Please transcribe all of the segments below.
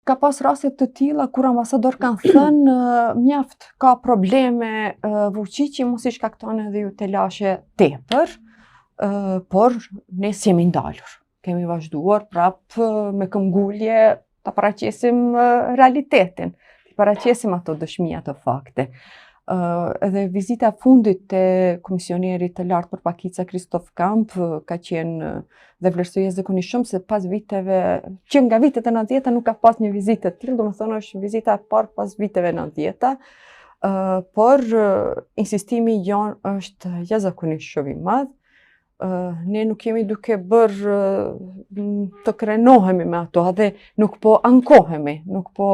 ka pas raste të tilla kur ambasador kanë thënë mjaft ka probleme Vučići, mos i shkakton edhe ju të lashe tepër, por ne s'jemi ndalur. Kemi vazhduar prap me këmbgulje ta paraqesim realitetin, të paraqesim ato dëshmia të fakte. Edhe vizita fundit të komisionerit të lartë për pakica Kristof Kamp ka qenë dhe vlerësoj zakonisht shumë se pas viteve, që nga vitet e 90-ta nuk ka pas një vizitë të tillë, domethënë është vizita e parë pas viteve 90-ta, por insistimi jon është jashtëzakonisht shumë i madh. Ne nuk jemi duke bërë të krenohemi me ato, dhe nuk po ankohemi, nuk po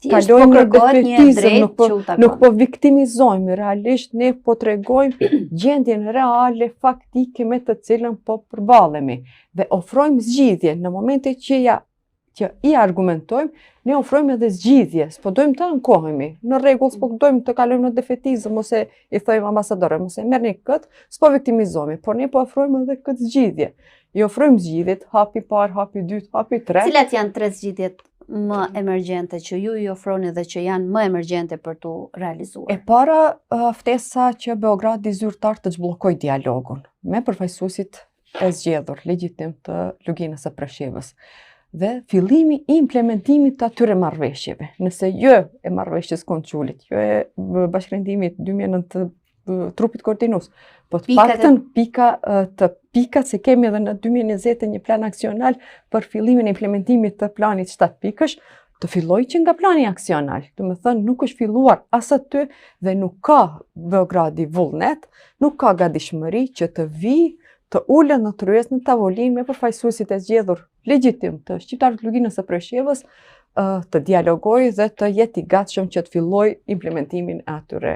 kalojmë në defetizëm, nuk po viktimizojmë, realisht ne po tregojmë gjendjen reale, faktike me të cilën po përballemi dhe ofrojmë zgjidhje në momente që i argumentojmë, ne ofrojmë edhe zgjidhje, s'po dojmë të ankohemi, në rregull, s'po dojmë të kalojmë në defetizëm, ose i thojmë ambasadorëve, mos e merrni këtë, s'po viktimizohemi, por ne po ofrojmë edhe këtë zgjidhje. I ofrojmë zgjidhjet, hapi parë, hapi dytë, hapi tre. Cilat janë 3 zgjidhjet më emergjente që ju i ofroni dhe që janë më emergjente për tu realizuar? E para, ftesa që Beogradi zyrtar të zhbllokojë dialogun me përfaqësuesit e zgjedhur legjitim të luginës së Preshevës dhe fillimi i implementimit të atyre marrëveshjeve. Nëse jo e marrëveshjes Konçulit, jo e bashkëndimit 2009 të trupit koordinues, po të paktën pikat se kemi edhe në 2020 një plan aksional për fillimin e implementimit të planit 7 pikësh, të filloj që nga plani aksional. Domethënë nuk është filluar as aty dhe nuk ka Beogradi vullnet, nuk ka gatishmëri që të vijë të ulen në tryez në tavolinë me përfaqësuesit e zgjedhur legjitim të shqiptarëve të luginës së Preshevës, të dialogojë dhe të jetë i gatshëm që të fillojë implementimin e atyre